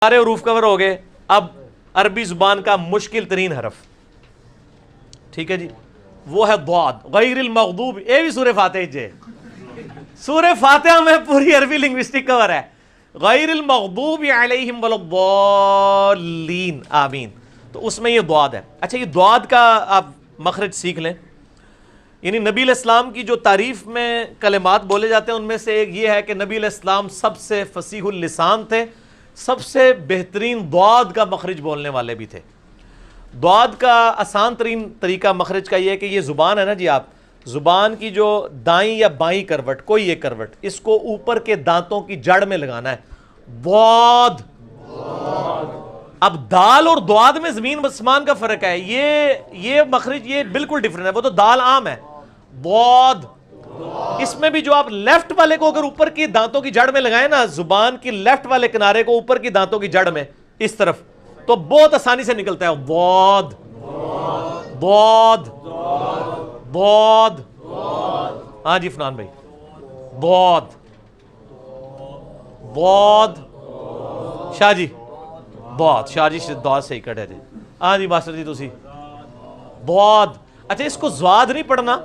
سارے حروف کور ہو گئے. اب عربی زبان کا مشکل ترین حرف، ٹھیک ہے جی، وہ ہے ضاد. غیر المغضوب، یہ بھی سورہ فاتحہ جے، سورہ فاتحہ میں پوری عربی لنگوسٹک کور ہے. غیر المغضوب علیہم ولا الضالین آمین، تو اس میں یہ ضاد ہے. اچھا، یہ ضاد کا آپ مخرج سیکھ لیں. یعنی نبی علیہ السلام کی جو تعریف میں کلمات بولے جاتے ہیں ان میں سے ایک یہ ہے کہ نبی علیہ السلام سب سے فصیح اللسان تھے، سب سے بہترین ضاد کا مخرج بولنے والے بھی تھے. ضاد کا آسان ترین طریقہ مخرج کا یہ ہے کہ یہ زبان ہے نا جی، آپ زبان کی جو دائیں یا بائیں کروٹ، کوئی ایک کروٹ، اس کو اوپر کے دانتوں کی جڑ میں لگانا ہے. ضاد. اب دال اور ضاد میں زمین آسمان کا فرق ہے. یہ مخرج یہ بالکل ڈیفرنٹ ہے. وہ تو دال عام ہے، ضاد اس میں بھی جو آپ لیفٹ والے کو اگر اوپر کی دانتوں کی جڑ میں لگائیں نا، زبان کی لیفٹ والے کنارے کو اوپر کی دانتوں کی جڑ میں اس طرف، تو بہت آسانی سے نکلتا ہے ضاد ضاد ضاد. ہاں جی فنان بھائی، ضاد ضاد. شاہ جی ضاد، شاہ جی ضاد صحیح کٹ ہے جی. ہاں جی ماسٹر جی تسی ضاد. اچھا، اس کو ضاد نہیں پڑھنا،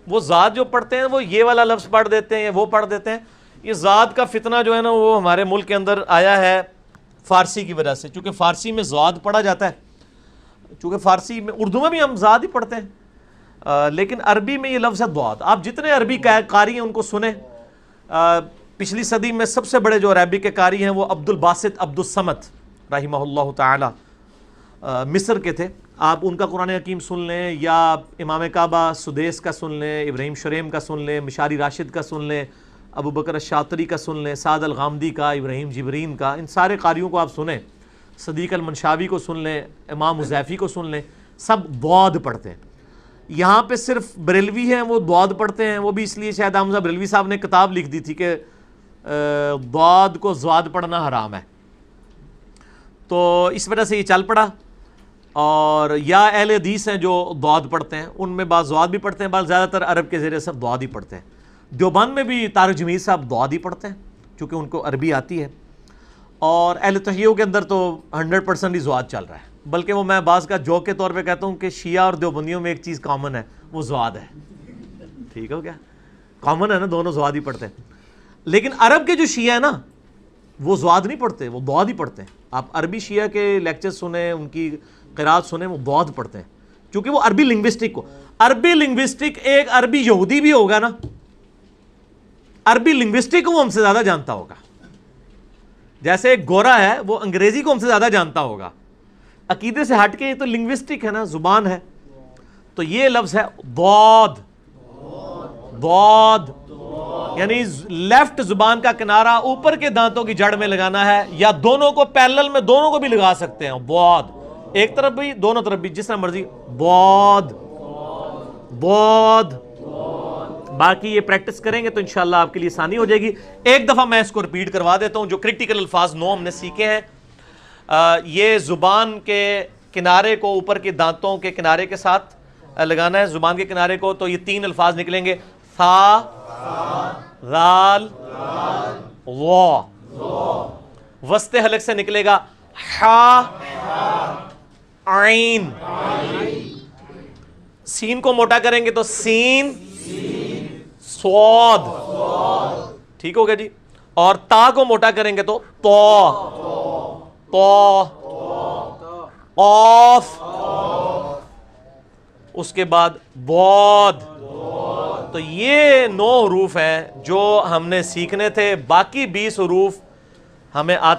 وہ ضاد جو پڑھتے ہیں وہ یہ والا لفظ پڑھ دیتے ہیں، وہ پڑھ دیتے ہیں. یہ ضاد کا فتنہ جو ہے نا وہ ہمارے ملک کے اندر آیا ہے فارسی کی وجہ سے، چونکہ فارسی میں ضاد پڑھا جاتا ہے. چونکہ فارسی میں، اردو میں بھی ہم ضاد ہی پڑھتے ہیں، لیکن عربی میں یہ لفظ ہے ضاد. آپ جتنے عربی قاری ہیں ان کو سنیں. پچھلی صدی میں سب سے بڑے جو عربی کے قاری ہیں وہ عبد الباسط عبد الصمد رحمہ اللہ تعالی مصر کے تھے. آپ ان کا قرآن حکیم سن لیں، یا امام کعبہ سدیس کا سن لیں، ابراہیم شریم کا سن لیں، مشاری راشد کا سن لیں، ابو بکر الشاطری کا سن لیں، سعد الغامدی کا، ابراہیم جبرین کا. ان سارے قاریوں کو آپ سنیں. صدیق المنشاوی کو سن لیں، امام حذیفی کو سن لیں، سب ضاد پڑھتے ہیں. یہاں پہ صرف بریلوی ہیں وہ ضاد پڑھتے ہیں. وہ بھی اس لیے شاید حمزہ بریلوی صاحب نے کتاب لکھ دی تھی کہ ضاد کو ضاد پڑھنا حرام ہے، تو اس وجہ سے یہ چل پڑا. اور یا اہل حدیث ہیں جو ضاد پڑھتے ہیں، ان میں بعض ضاد بھی پڑھتے ہیں، بعض زیادہ تر عرب کے ذریعے سب ضاد ہی پڑھتے ہیں. دیوبند میں بھی طارق جمیل صاحب ضاد ہی پڑھتے ہیں چونکہ ان کو عربی آتی ہے. اور اہل تحیہ کے اندر تو 100% ہی ضاد چل رہا ہے. بلکہ وہ میں بعض کا جوک کے طور پہ کہتا ہوں کہ شیعہ اور دیوبندیوں میں ایک چیز کامن ہے، وہ ضاد ہے. ٹھیک ہو گیا، کامن ہے نا، دونوں ضاد ہی پڑھتے ہیں. لیکن عرب کے جو شیعہ ہیں نا وہ ضاد نہیں پڑھتے، وہ ضاد ہی پڑھتے ہیں. آپ عربی شیعہ کے لیکچر سنیں، ان کی قرات سنیں، وہ ضاد پڑھتے ہیں کیونکہ وہ عربی لنگوسٹک کو، عربی لنگوسٹک ایک عربی یہودی بھی ہوگا نا، عربی لنگوسٹک کو وہ ہم سے زیادہ جانتا ہوگا. جیسے ایک گورا ہے وہ انگریزی کو ہم سے زیادہ جانتا ہوگا. عقیدے سے ہٹ کے یہ تو لنگوسٹک ہے نا، زبان ہے. تو یہ لفظ ہے ضاد. ضاد یعنی لیفٹ زبان کا کنارہ اوپر کے دانتوں کی جڑ میں لگانا ہے، یا دونوں کو پیرلل میں دونوں کو بھی لگا سکتے ہیں. ضاد ایک طرف بھی دونوں طرف بھی، جس طرح مرضی. ضاد ضاد. باقی یہ پریکٹس کریں گے تو انشاءاللہ آپ کے لیے آسانی ہو جائے گی. ایک دفعہ میں اس کو ریپیٹ کروا دیتا ہوں جو کریٹیکل الفاظ 9 ہم نے سیکھے ہیں. یہ زبان کے کنارے کو اوپر کے دانتوں کے کنارے کے ساتھ لگانا ہے، زبان کے کنارے کو. تو یہ 3 الفاظ نکلیں گے، ثا، ذال، وا. وسط حلق سے نکلے گا حا، عین. سین کو موٹا کریں گے تو سین، صاد. ٹھیک ہو گیا جی. اور تا کو موٹا کریں گے تو تو، تو، قاف. اس کے بعد ضاد. تو یہ 9 حروف ہیں جو ہم نے سیکھنے تھے. باقی 20 حروف ہمیں